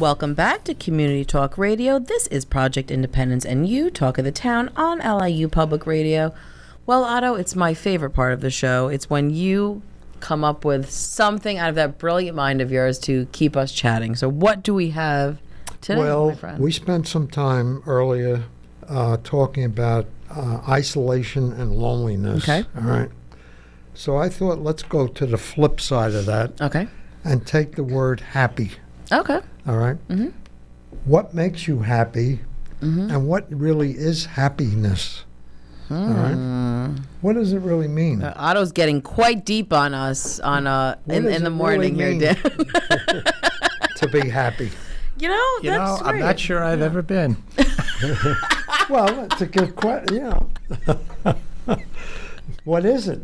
Welcome back to Community Talk Radio. This is Project Independence and You, Talk of the Town on LIU Public Radio. Well, Otto, it's my favorite part of the show. It's when you come up with something out of that brilliant mind of yours to keep us chatting. So what do we have today, my friend? We spent some time earlier talking about isolation and loneliness. Okay. All right. So I thought let's go to the flip side of that. Okay. And take the word happy. Okay. All right. Mm-hmm. What makes you happy, and what really is happiness? All right. What does it really mean? Otto's getting quite deep on us in the morning really here, Dan. To be happy. That's I'm not sure I've ever been. Well, it's a good question. What is it?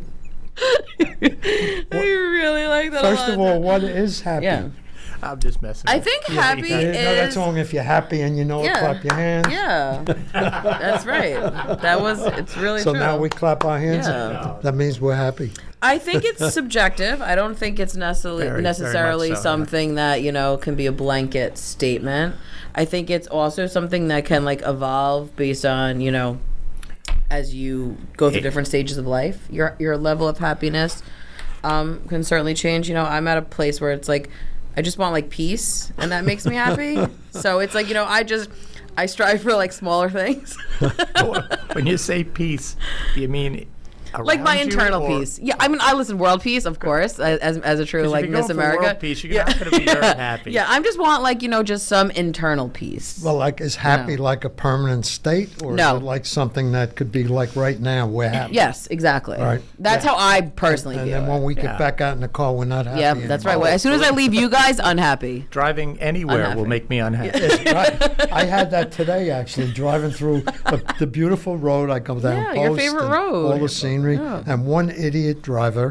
I really like that. First of all, what is happy? Yeah. I'm just messing. I think happy You know that is. song, if you're happy and you know it, clap your hands. Yeah, that's right. It's really So true. now we clap our hands. Yeah. That means we're happy. I think it's subjective. I don't think it's necessarily very much so, something that can be a blanket statement. I think it's also something that can evolve based on as you go through different stages of life. Your level of happiness can certainly change. I'm at a place where it's I just want peace, and that makes me happy. So it's I strive for smaller things. When you say peace, do you mean my internal peace? Yeah, I mean, I listen world peace, of course, as a true Miss America. World peace, you're not going to be very happy. Yeah, I just want just some internal peace. Well, is happy like a permanent state, or No. is it something that could be right now we're happy? Yes, exactly. Right. That's how I personally And view then it. when we get back out in the car, we're not happy. Yeah, that's right. anymore. Well, as soon as I leave you guys, unhappy. Driving anywhere Unhappy. will make me unhappy. It's right. I had that today, actually, driving through the beautiful road. I come down Yeah, your Post favorite and road. all the scenery, and one idiot driver,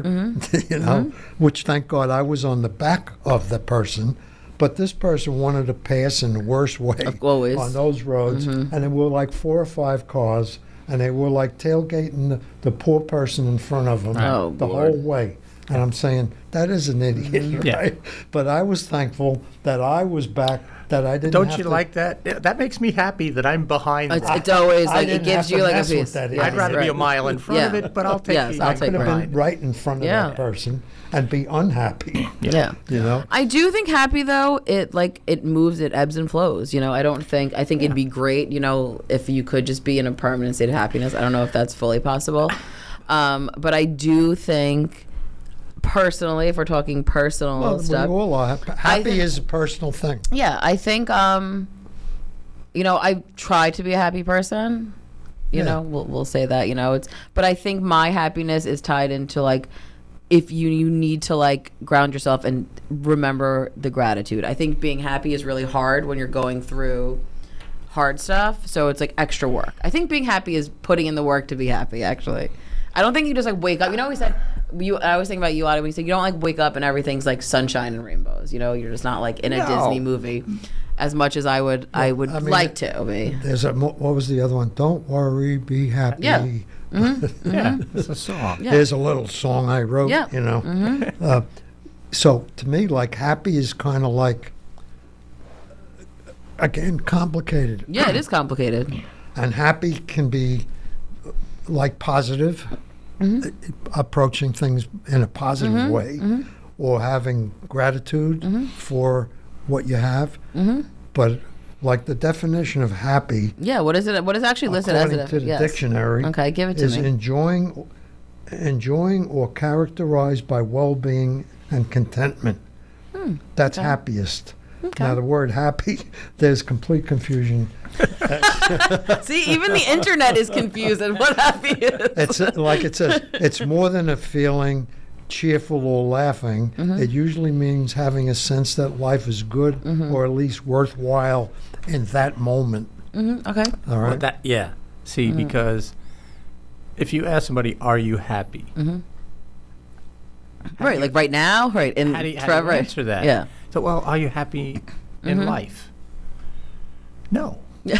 which thank God I was on the back of the person, but this person wanted to pass in the worst way Always. on those roads, and there were 4 or 5 cars, and they were tailgating the poor person in front of them Oh, the Lord. whole way. And I'm saying, that is an idiot, right? But I was thankful that I was back, that I didn't Don't have you to, like that? That makes me happy that I'm behind. It's always I it didn't gives have you to a mess with piece. that Yes, I'd rather be right. a mile in front of Yeah. it, but I'll take Yes, the I'll I take could have mine. been right in front of Yeah. that person and be unhappy. Yeah. I do think happy though, it moves, it ebbs and flows. I think it'd be great, if you could just be in a permanent state of happiness. I don't know if that's fully possible. But I do think personally, if we're talking personal Well, stuff. we all are. Happy think- is a personal thing. Yeah, I think I try to be a happy person. Yeah. We'll say that, but I think my happiness is tied into if you need to ground yourself and remember the gratitude. I think being happy is really hard when you're going through hard stuff, so it's extra work. I think being happy is putting in the work to be happy, actually. I don't think you just wake up. We said I always think about you, Otto, when you said you don't wake up and everything's sunshine and rainbows. You're just not in a Disney movie as much as I would like to be. There's what was the other one? Don't worry, be happy. Yeah. Yeah, it's a song. Yeah. There's a little song I wrote, Yeah. So to me, happy is kind of again, complicated. Yeah, it is complicated. And happy can be positive, approaching things in a positive way, or having gratitude for what you have. But the definition of happy, Yeah, what is it? What is actually listed as according to the dictionary, Okay, give it to is me. enjoying or characterized by well-being and contentment. That's happiest. Okay. Now the word happy, there's complete confusion. See, even the internet is confused at what happy is. It's it says, it's more than a feeling, cheerful or laughing. It usually means having a sense that life is good or at least worthwhile in that moment. Okay. All right. Well, See, because if you ask somebody, "Are you happy?" Right, right now, right? And How do you forever. answer that? Yeah. So, well, are you happy in life? No. Yeah.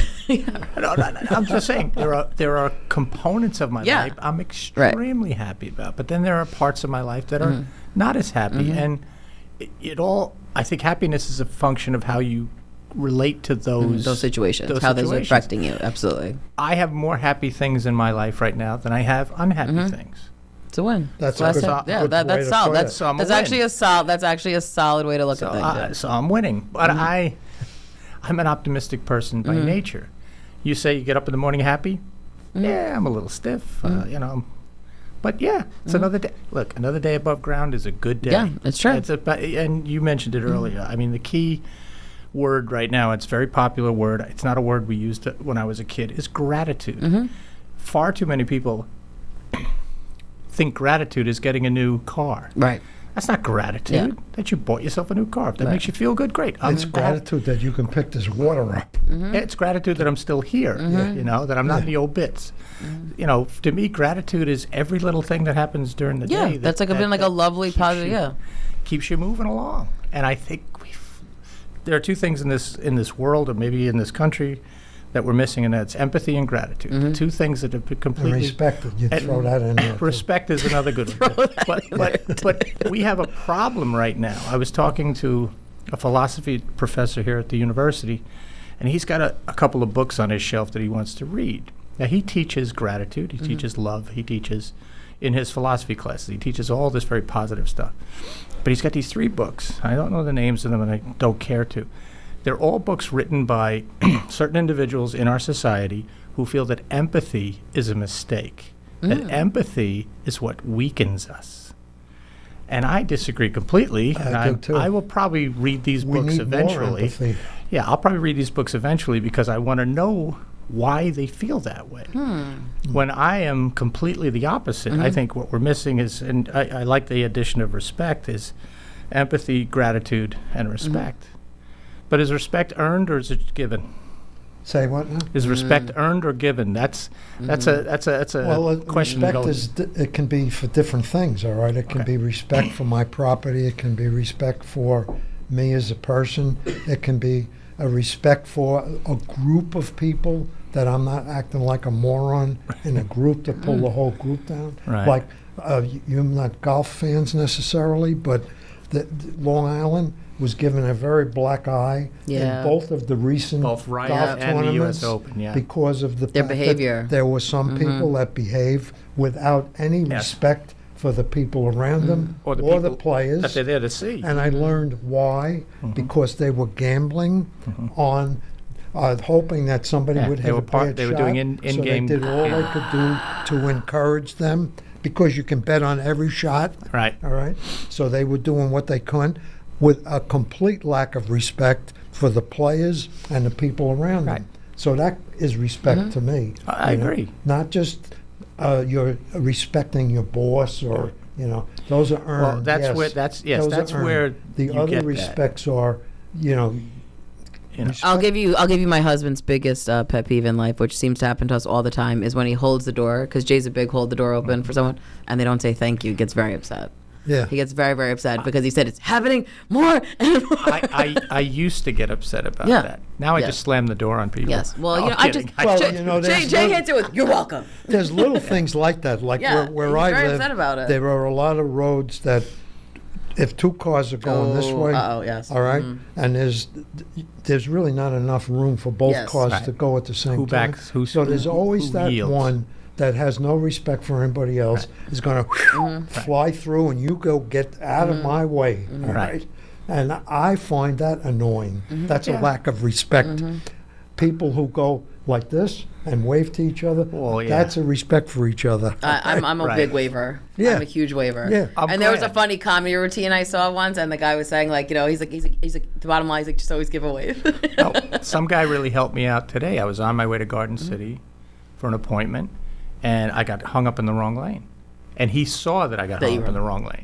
No, I'm just saying there are components of my Yeah. life I'm extremely happy about, but then there are parts of my life that are not as happy, and it all. I think happiness is a function of how you relate to those situations, how those are affecting you. Absolutely. I have more happy things in my life right now than I have unhappy things. It's a win. That's what a good, I said. Yeah, good way that's to solid. put it. That's So I'm a that's win. actually a solid. That's actually a solid way to look So, at things. Yeah. so I'm winning, but I'm an optimistic person by nature. You say you get up in the morning happy? Yeah, I'm a little stiff, you know. But yeah, it's another day. Look, another day above ground is a good day. Yeah, it's true. And you mentioned it earlier. I mean, the key word right now, it's a very popular word. It's not a word we used when I was a kid, is gratitude. Far too many people think gratitude is getting a new car. Right. That's not gratitude. Yeah. That you bought yourself a new car. If that makes you feel good, great. It's gratitude that you can pick this water up. It's gratitude that I'm still here, you know, that I'm not in the old bits. You know, to me, gratitude is every little thing that happens during the Yeah, day. that's like been like a lovely positive. Keeps you moving along. And I think there are two things in this world, or maybe in this country, that we're missing, and that's empathy and gratitude. The two things that have been And completely... respect, you throw that in there. too. Respect is another good one. But we have a problem right now. I was talking to a philosophy professor here at the university, and he's got a couple of books on his shelf that he wants to read. Now, he teaches gratitude, he teaches love, he teaches, in his philosophy classes, he teaches all this very positive stuff. But he's got these 3 books. I don't know the names of them, and I don't care to. They're all books written by certain individuals in our society who feel that empathy is a mistake, that empathy is what weakens us. And I disagree completely. I do too. I will probably read these We books need more eventually. empathy. Yeah, I'll probably read these books eventually because I want to know why they feel that way. When I am completely the opposite, I think what we're missing is, and I like the addition of respect, is empathy, gratitude, and respect. But is respect earned or is it given? Say what now? Is respect earned or given? That's a Well, question. respect it can be for different things, all right? It can be respect for my property. It can be respect for me as a person. It can be a respect for a group of people, that I'm not acting like a moron in a group to pull the whole group down. Right. Like, you're not golf fans necessarily, but Long Island was given a very black eye Yeah. in both of the recent Both Riot golf and the tournaments US Open, yeah. because of the Their fact that behavior. there were some people that behave without any Yes. respect for the people around them Or the the people players. that they're there to see. And I learned why, because they were gambling on hoping that somebody Yeah, would they hit were a bad they were shot. doing So they in-game did all they could do to encourage them, because you can bet on every shot. Right. All right. So they were doing what they could with a complete lack of respect for the players and the people around Right. them. So that is respect to me. I you know. agree. Not just you're respecting your boss, or those are earned. Well, that's yes. where that's Those are that's earned. where the you other get respects are, You know. I'll give you my husband's biggest pet peeve in life, which seems to happen to us all the time, is when he holds the door, because Jay's a big hold the door open for someone, and they don't say thank you. He gets very upset. Yeah. He gets very, very upset because he said it's happening more and more. I used to get upset about Yeah. that. Now I Yeah. just slam the door on people. Yes. Well, No, you know, I'm I just kidding. Well, Jay, there's Jay no- hits it with "You're welcome." There's little things like that. Like Yeah, where he's I very live, upset about it. there are a lot of roads that, if 2 cars are going this way, Yes. all right, and there's really not enough room for both Yes. cars Right. to go at the same Who time. backs- who- so there's always who that yields. one that has no respect for anybody else, is going to fly through, and you go get out of my way, all Right. right? And I find that annoying. That's a lack of respect. People who go like this and wave to each other, Well, yeah. that's a respect for each other. I'm a Right. big waver. Yeah. I'm a huge waver. Yeah. I'm And there was a glad. funny comedy routine I saw once, and the guy was saying, like, he's like the bottom line, he's like, just always give a wave. No, some guy really helped me out today. I was on my way to Garden City for an appointment, and I got hung up in the wrong lane. And he saw that I got That you hung up were- in the wrong lane.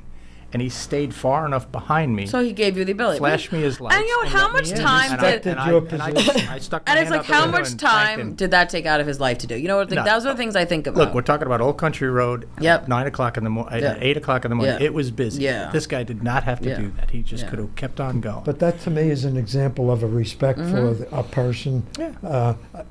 And he stayed far enough behind me, So he gave you the ability. flashed me his lights. And you know, how let me much in. time And did- and your and position. I stuck my And it's hand like, out the how window much and thanked time him. did that take out of his life to do? You know what? No. Those are the things I think about. Look, we're talking about Old Country Road. Yep. 9 o'clock in the morning. Yeah. 8 o'clock in the morning. Yeah. It was busy. Yeah. This guy did not have to Yeah. do that. He just Yeah. could have kept on going. But that to me is an example of a respect for a person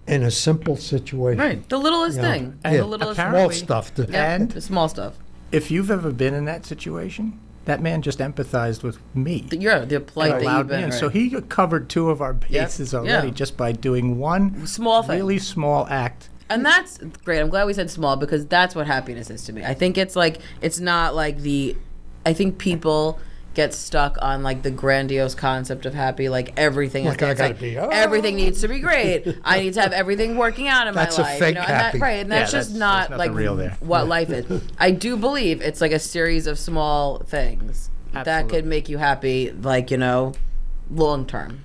in a simple situation. Right. The littlest Yeah. thing. Yeah. The littlest Small Apparently- stuff. Yeah, And- the small stuff. if you've ever been in that situation, that man just empathized with me. The plight and that allowed you've me been in. right. So he covered 2 of our bases already just by doing one small thing. really small act. And that's great. I'm glad we said small, because that's what happiness is to me. I think it's like, it's not like I think people get stuck on like the grandiose concept of happy, like everything Like, is I gotta be, everything needs to be great. I need to have everything working out in That's my a life. fake and happy. and that's Yeah, just there's not nothing like real there. what life is. I do believe it's like a series of small things that Absolutely. could make you happy, like, long term.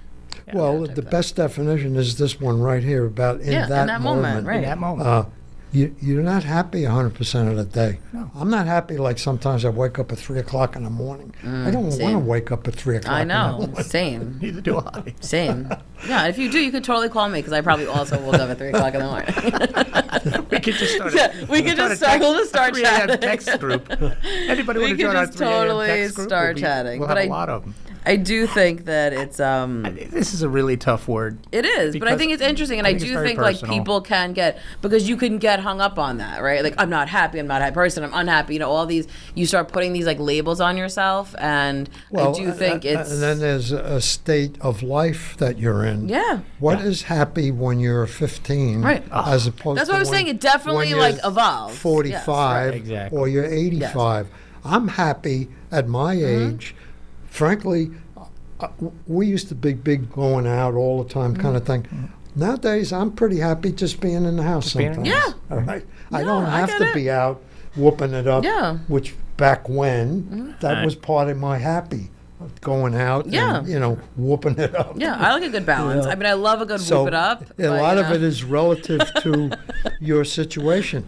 Well, the best definition is this one right here about in that moment. Right. In that moment. You're not happy 100% of the day. No. I'm not happy like sometimes I wake up at 3 o'clock in the morning. I don't want to same. wake up at 3 o'clock I in the know. morning. Same. Neither do I. Same. Yeah, if you do, you could totally call me, because I probably also woke up at 3 o'clock in the morning. We could just start. We'll just start 3 a.m. chatting. text group. Anybody We want to could join our just 3 a.m. totally text group? start chatting. We'll But have a lot of them. I do think that it's This is a really tough word. it is, but I Because think it's interesting, and I it's do very think like personal. people can get, because you can get hung up on that, right? Like, I'm not happy, I'm not a happy person, I'm unhappy. All these, you start putting these like labels on yourself, and I do think it's. And then there's a state of life that you're in. Yeah. What is happy when you're 15? Right. As opposed That's to what I was when- saying. It definitely when like you're evolves. 45 Yes, right. Exactly. or you're 85. I'm happy at my Mm-hmm. age. Frankly, we used to be big going out all the time kind of Mm-hmm. thing. Nowadays, I'm pretty happy just being in the house being in sometimes. the Yeah. All right. I Yeah, don't I have get to it. be out whooping it up. Yeah. Which back when that Right. was part of my happy, going out Yeah. and whooping it up. Yeah, I like a good balance. Yeah. I mean, I love a good So whoop it up. a but, lot of know. it is relative to your situation.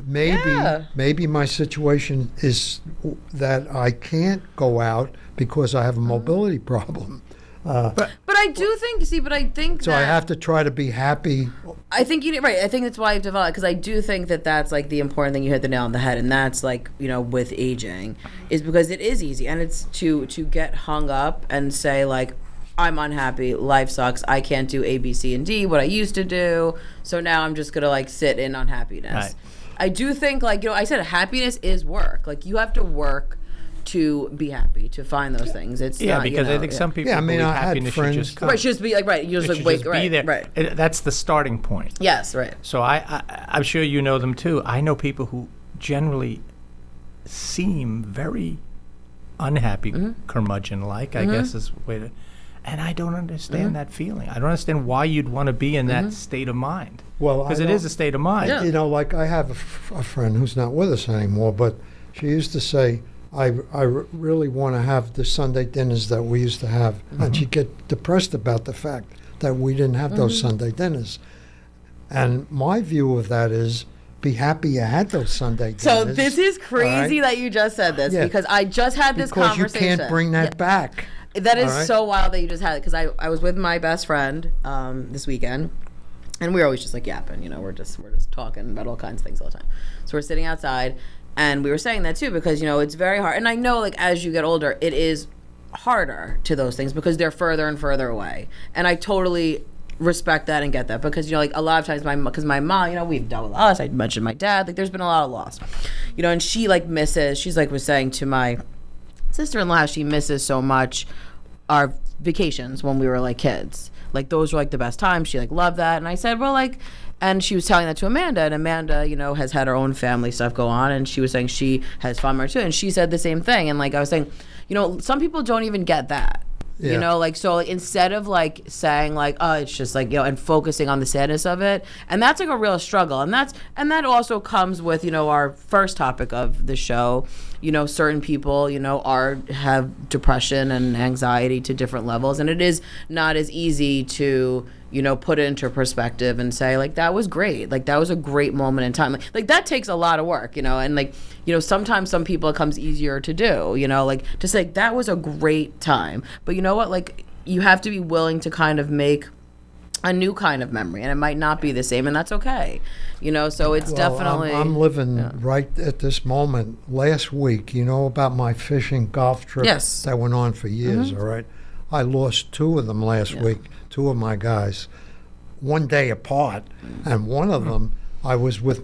Yeah. Maybe my situation is that I can't go out because I have a mobility problem. But I do think, but I think So that I have to try to be happy. I think you right. I think that's why I've developed, because I do think that that's like the important thing. You hit the nail on the head, and that's like, with aging, is because it is easy, and it's to get hung up and say like, I'm unhappy, life sucks, I can't do A, B, C, and D, what I used to do, so now I'm just gonna like sit in unhappiness. Right. I do think like, I said happiness is work. Like, you have to work to be happy, to find those things. It's Yeah, not, because I think some people Yeah, I mean, believe I had happiness should friends- just come. right, just be like right. You It just should like wake just be right, there. right. That's the starting point. Yes, right. So I'm sure you know them too. I know people who generally seem very unhappy, curmudgeon-like, I guess is the way to. And I don't understand that feeling. I don't understand why you'd want to be in that state of mind. Well, Because I it don't- is a state of mind. Yeah. Like I have a friend who's not with us anymore, but she used to say, I really want to have the Sunday dinners that we used to have. And she'd get depressed about the fact that we didn't have those Sunday dinners. And my view of that is, be happy you had those Sunday dinners. So this is crazy all right? that you just said this, Yeah. because I just had this Because you conversation. can't bring that back. That is all right? so wild that you just had it, because I was with my best friend this weekend, and we're always just like yapping, we're just talking about all kinds of things all the time. So we're sitting outside, and we were saying that too, because it's very hard, and I know like as you get older, it is harder to those things because they're further and further away, and I totally respect that and get that, because like a lot of times because my mom, we've dealt with us, I mentioned my dad, like there's been a lot of loss, and she like misses, she's like was saying to my sister-in-law, she misses so much our vacations when we were like kids. Like those were like the best times. She like loved that. And I said, well, like, and she was telling that to Amanda, and Amanda, has had her own family stuff go on, and she was saying she has fun there too. And she said the same thing. And like I was saying, some people don't even get that. Yeah. Like, so like, instead of like saying like, oh, it's just like, and focusing on the sadness of it. And that's like a real struggle. And that also comes with, our first topic of the show. Certain people, have depression and anxiety to different levels. And it is not as easy to, put it into perspective and say like, that was great. Like that was a great moment in time. Like that takes a lot of work, and like, sometimes some people it comes easier to do, like to say that was a great time. But you know what? Like you have to be willing to kind of make a new kind of memory, and it might not be the same, and that's okay. So it's definitely. I'm living right at this moment. Last week, about my fishing golf trip Yes. that went on for years, all right? I lost 2 of them last week, 2 of my guys, one day apart. And one of them, I was with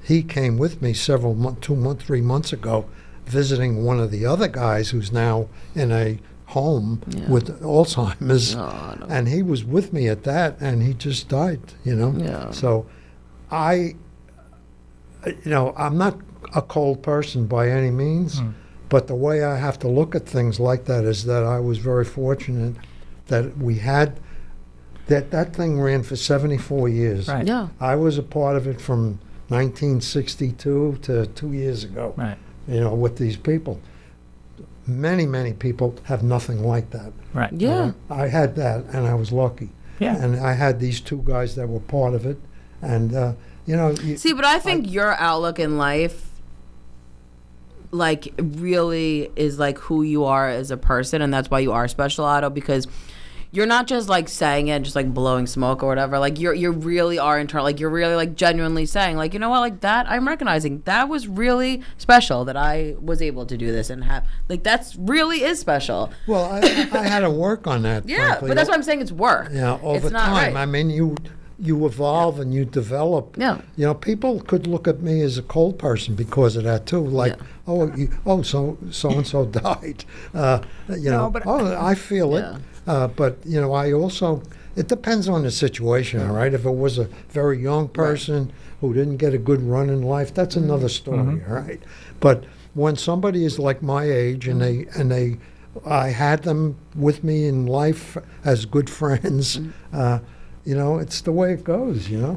he came with me 3 months ago, visiting one of the other guys who's now in a home with Alzheimer's, and he was with me at that, and he just died, So I'm not a cold person by any means, but the way I have to look at things like that is that I was very fortunate that we had that thing ran for 74 years. Right. Yeah. I was a part of it from 1962 to 2 years ago. Right. With these people. Many, many people have nothing like that. Right. Yeah. I had that, and I was lucky. Yeah. And I had these two guys that were part of it, and See, but I think your outlook in life, like, really is like who you are as a person, and that's why you are special, Otto, because you're not just like saying it and just like blowing smoke or whatever. Like you really are internal. Like you're really like genuinely saying like, you know what, like that I'm recognizing that was really special that I was able to do this and have like that's really is special. Well, I had to work on that. Yeah, frankly. but that's what I'm saying. It's work. Yeah, over it's not time. Right. I mean, you evolve and you develop. Yeah. People could look at me as a cold person because of that too. Like, so and so died. I feel it. But I also, it depends on the situation, all right? If it was a very young person who didn't get a good run in life, that's another story, all right? But when somebody is like my age and I had them with me in life as good friends, it's the way it goes, Yeah,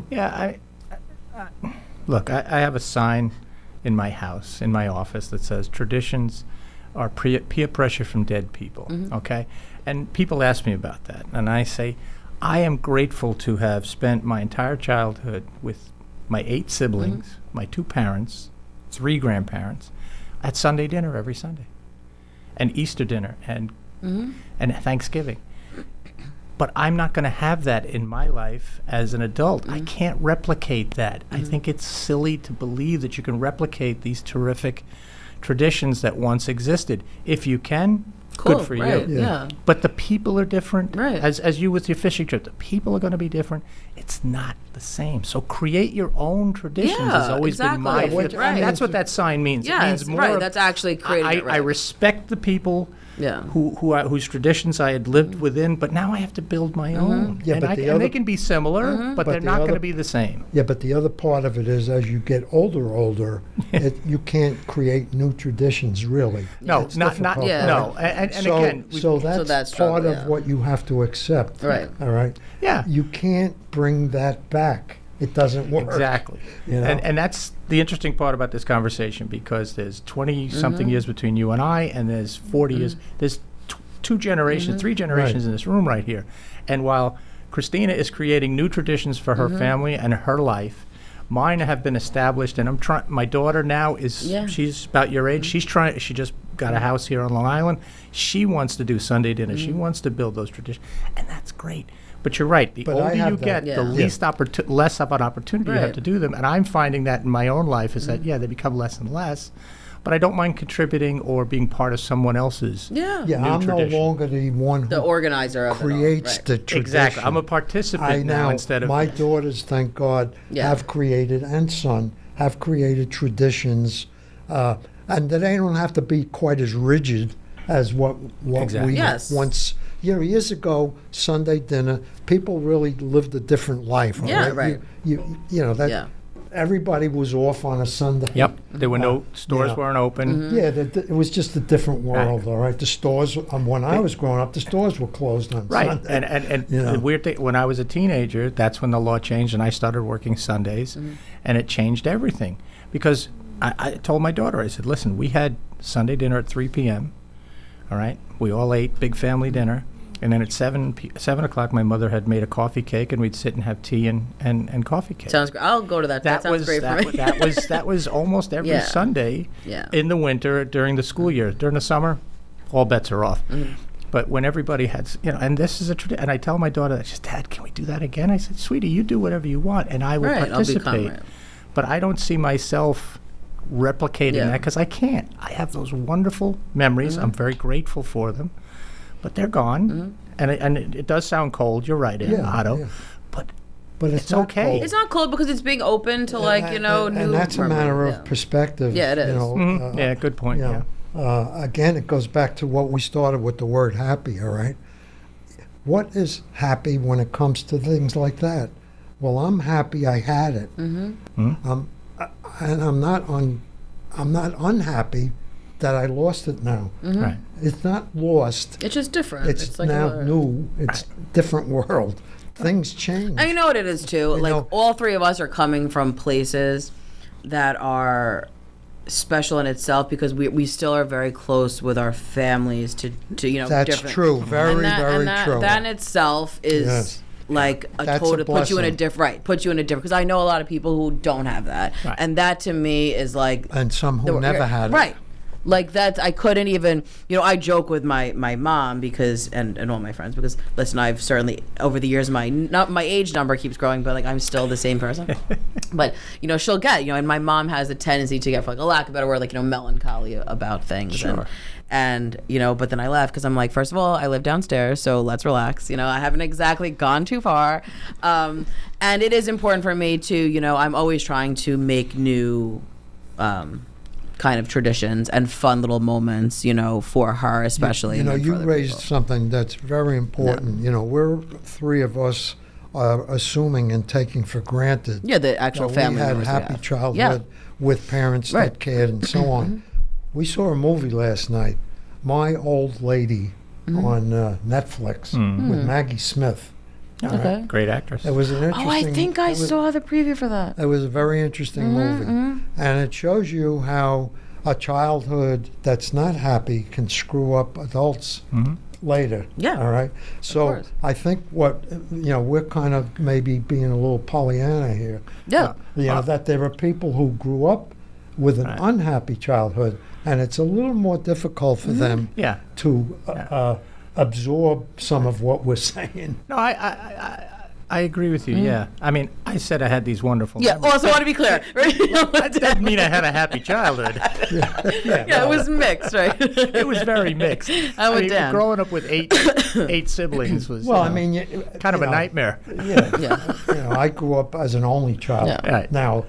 look, I have a sign in my house, in my office, that says traditions are peer pressure from dead people, okay? And people ask me about that, and I say, I am grateful to have spent my entire childhood with my 8 siblings, my 2 parents, 3 grandparents, at Sunday dinner every Sunday, and Easter dinner, and Thanksgiving. But I'm not going to have that in my life as an adult. I can't replicate that. I think it's silly to believe that you can replicate these terrific traditions that once existed. If you can, Cool, good for right, you. yeah. But the people are different. Right. As you with your fishing trip, the people are going to be different. It's not the same. So create your own traditions has Yeah, always been my exactly. Right. That's what that sign means. Yeah, it means more right. of- That's actually creating it, right. I respect the people whose traditions I had lived within, but now I have to build my own. Yeah, and but and they can be similar, but they're the not going other- to be the same. Yeah, but the other part of it is as you get older, you can't create new traditions, really. No, It's not difficult, Yeah. no. right? And So, again, so that's that's part struggle, of what you have to accept. Right. All right. Yeah. You can't bring that back. It doesn't work. Exactly. You know? And that's the interesting part about this conversation, because there's 20-something years between you and I, and there's 40 years. There's 2 generations, 3 generations in this room right here. And while Kristina is creating new traditions for her family and her life, mine have been established, and I'm trying. My daughter now she's about your age. She just got a house here on Long Island. She wants to do Sunday dinner. She wants to build those traditions, and that's great. But you're right. The But I older have you that. get, the less of an opportunity you have Right. to do them. And I'm finding that in my own life is that they become less and less. But I don't mind contributing or being part of someone else's. Yeah. Yeah, new I'm tradition. no longer the one The who organizer of creates it all. the tradition. Exactly. I'm a participant now instead of. my daughters, thank God, Yeah. have created, and son, have created traditions, and that they don't have to be quite as rigid as what Exactly. we Yes. once. Years ago, Sunday dinner, people really lived a different life. all Yeah, right. right. You know that. Yeah. Everybody was off on a Sunday. Yep. There were no stores yeah. weren't open. Yeah, it was just a different world, all right. The stores, when I was growing up, the stores were closed on Right. Sunday. And You know. the weird thing, when I was a teenager, that's when the law changed and I started working Sundays, and it changed everything. Because I told my daughter, I said, listen, we had Sunday dinner at 3 p.m., all right? We all ate, big family dinner. And then at 7 o'clock, my mother had made a coffee cake, and we'd sit and have tea and coffee cake. Sounds great. I'll go to that. That sounds great for me. That was almost every Yeah. Sunday Yeah. in the winter during the school year. During the summer, all bets are off. But when everybody had, and this is a tradition, and I tell my daughter, she says, Dad, can we do that again? I said, sweetie, you do whatever you want, and I will Right, I'll become participate. right. But I don't see myself replicating Yeah. that because I can't. I have those wonderful memories. I'm very grateful for them, but they're gone. And it does sound cold. You're right, Yeah, Otto. yeah. But But it's not okay. cold. It's not cold because it's being open to like, you know, and new that's a matter of yeah. perspective. Yeah, it is. You know, Yeah, good point. you know, again, it goes back to what we started with the word happy, all right? What is happy when it comes to things like that? Well, I'm happy I had it. Mm-hmm. And I'm not unhappy that I lost it now. Mm-hmm. Right. It's not lost. It's just different. It's like now new. It's different world. Things change. And you know what it is too. You Like know- all three of us are coming from places that are special in itself because we still are very close with our families to you know. That's different. true. Very, very that, true. That in itself is. Yes. Like That's a total puts you in a blessing. different puts you in a different because I know a lot of people who don't have that Right. and that to me is like And some who never had it. right. Like that, I couldn't even, you know, I joke with my mom because, and all my friends because, listen, I've certainly, over the years, my age number keeps growing, but like I'm still the same person. But, you know, she'll get, you know, and my mom has a tendency to get, for like a lack of a better word, like, you know, melancholy about things. Sure. And, you know, but then I left because I'm like, first of all, I live downstairs, so let's relax. You know, I haven't exactly gone too far. And it is important for me to, you know, I'm always trying to make new, kind of traditions and fun little moments, you know, for her especially. You know, and then you for other raised people. something that's very important. You know, we're three of us assuming and taking for granted. Yeah, the actual that family we had members we happy have. childhood with parents Right. that cared and so on. We saw a movie last night, My Old Lady, on Netflix with Maggie Smith. Okay. Great actress. It was an interesting. Oh, I think I it was- saw the preview for that. It was a very interesting movie, and it shows you how a childhood that's not happy can screw up adults later. Yeah, All right. So course. I think what you know, we're kind of maybe being a little Pollyanna here. Yeah. You know, that there are people who grew up with an Right. unhappy childhood, and it's a little more difficult for them Yeah. to absorb some of what we're saying. No, I agree with you. Yeah. I mean, I said I had these wonderful. Yeah. memories. Also, want to be clear. Right? That didn't mean I had a happy childhood. Yeah, it was mixed, right? It was very mixed. I went mean, down. growing up with eight siblings was Well, you I know, mean, kind of you a know, nightmare. Yeah. Yeah. You know, I grew up as an only child. Yeah. Right. Now,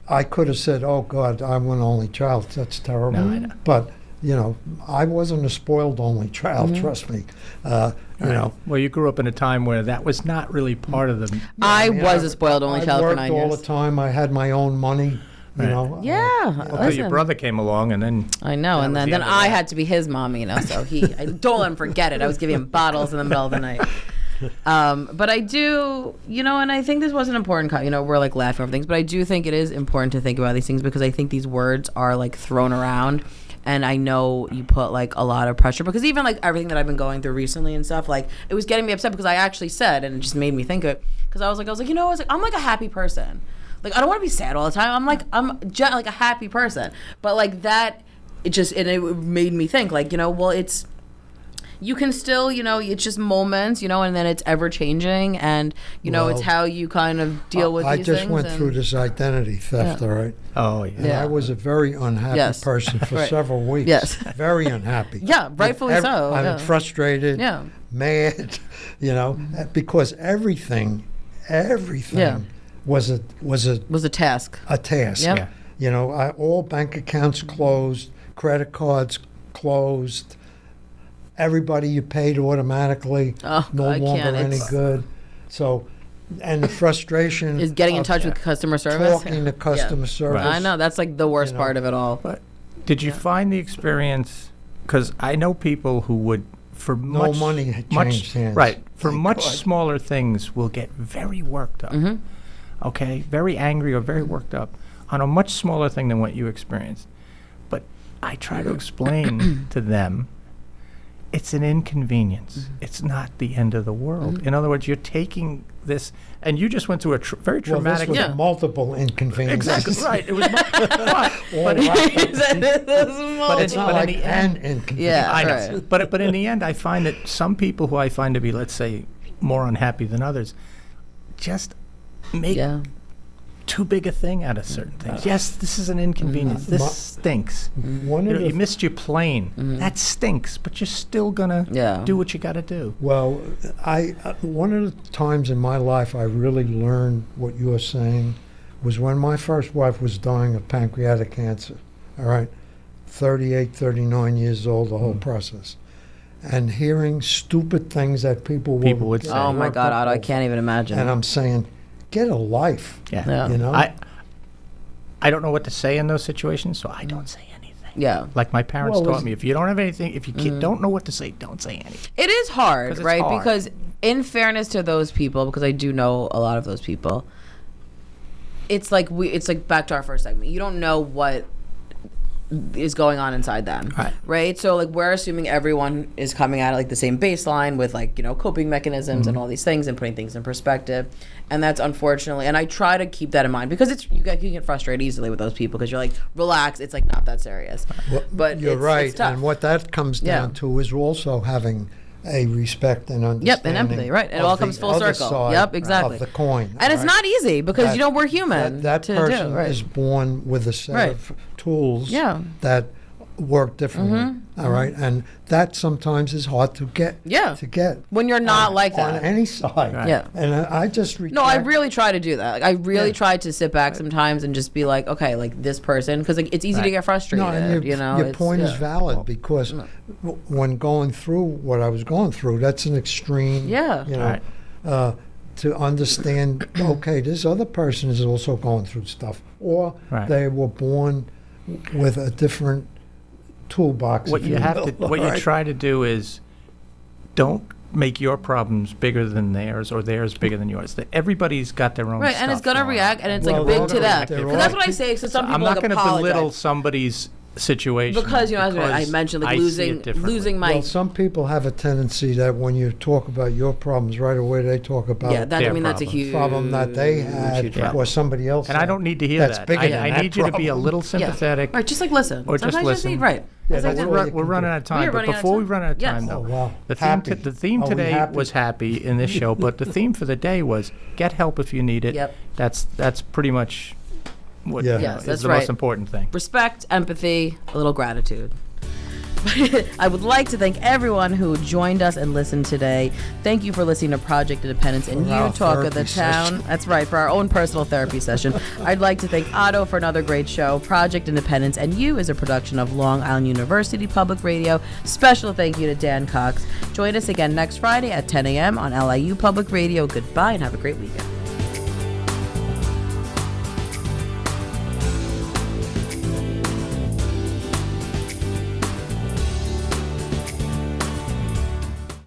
I could have said, "Oh God, I'm an only child. That's terrible." No, I know. But you know, I wasn't a spoiled only child. Trust me. You know, Well, you grew up in a time where that was not really part of the. I mean, was a spoiled only I child for worked 9 all years. the time. I had my own money. You Right. know. Yeah. Until your listen. brother came along, and then. I know, that and was then the end of I that. had to be his mommy, you know. So I don't let him forget it. I was giving him bottles in the middle of the night. But I do, you know, and I think this was an important, you know, we're like laughing over things, but I do think it is important to think about these things because I think these words are like thrown around. And I know you put like a lot of pressure because even like everything that I've been going through recently and stuff, like it was getting me upset because I actually said, and it just made me think of it because I was like, you know, I'm like a happy person. Like I don't want to be sad all the time. I'm like a happy person. But like that, it made me think like, you know, well, you can still, you know, it's just moments, you know, and then it's ever changing, and you know, it's Well, how you kind of deal with I these just things. went and- through this identity theft. Yeah. All right. Oh yeah. And Yeah. I was a very unhappy Yes. person for Right. several weeks. Yes. Very unhappy. Yeah, rightfully so, I'm yeah. frustrated. Yeah. Mad. You know, because everything Yeah. was a was a task. task. Yep. Yeah. You know, all bank accounts closed, credit cards closed. Everybody you paid automatically, Oh, no I longer can't. any It's- good. So, and the frustration Is getting in of touch with customer service. talking to customer service. I know that's like the worst You know. part of it all. But did you find the experience? Because I know people who would, for No much money had much changed hands. right for Thank much God. smaller things will get very worked up. Okay, very angry or very worked up on a much smaller thing than what you experienced. But I try to explain to them. It's an inconvenience. It's not the end of the world. In other words, you're taking this, and you just went through a very Well, this traumatic. was multiple inconveniences. Exactly right. It was, All but, right. but It's not in like the an end, inconvenience. Yeah. I know. Right. But in the end, I find that some people who I find to be, let's say, more unhappy than others, just make Yeah. too big a thing out of certain things. Yes, this is an inconvenience. This stinks. You missed your plane. That stinks, but you're still gonna do what you got to do. Well, one of the times in my life I really learned what you're saying was when my first wife was dying of pancreatic cancer. All right, 38, 39 years old, the whole process. And hearing stupid things that people would say. Oh my God, Otto, I can't even imagine. And I'm saying, get a life. Yeah. You know? I don't know what to say in those situations, so I don't say anything. Yeah. Like my parents taught me, if you don't have anything, if you don't know what to say, don't say anything. It is hard, right? Hard. Because in fairness to those people, because I do know a lot of those people, it's like back to our first segment. You don't know what is going on inside them, right? So like we're assuming everyone is coming at it like the same baseline with like, you know, coping mechanisms and all these things and putting things in perspective, and that's unfortunately, and I try to keep that in mind because you get frustrated easily with those people because you're like, relax, it's like not that serious. Well, but you're right, it's tough. and what that comes down to is also having a respect and understanding. Yep, and empathy, right? It all comes full circle. Yep, exactly. Of the coin, and it's not easy because you know we're human. That person is born with a set of tools that work differently. All right, and that sometimes is hard to get. To get when you're not like that on any side. Yeah, and I just I really try to do that. Like, I really try to sit back sometimes and just be like, okay, like this person, because like, it's easy to get frustrated. No, and your point is valid because when going through what I was going through, that's an extreme. You know, to understand, okay, this other person is also going through stuff, or they were born with a different toolbox. What you try to do is don't make your problems bigger than theirs or theirs bigger than yours. Everybody's got their own stuff and it's gonna react, and it's Well, like big to them. they're Because that's what I say. So some people I'm not like going to apologize. belittle somebody's situation because, you know, as I mentioned, like losing my. Well, some people have a tendency that when you talk about your problems right away, they talk about that's a huge problem that they had or somebody else. And I don't need to hear that. I need you to be a little sympathetic. Right, just like listen. Or Sometimes just listen. Right. We're running out of time. But before we run out of time, though, the theme today was happy in this show, but the theme for the day was get help if you need it. Yep. That's pretty much what is the most important thing. Respect, empathy, a little gratitude. I would like to thank everyone who joined us and listened today. Thank you for listening to Project Independence and You Talk of the Town. That's right, for our own personal therapy session. I'd like to thank Otto for another great show. Project Independence and You is a production of Long Island University Public Radio. Special thank you to Dan Cox. Join us again next Friday at 10 a.m. on LIU Public Radio. Goodbye and have a great weekend.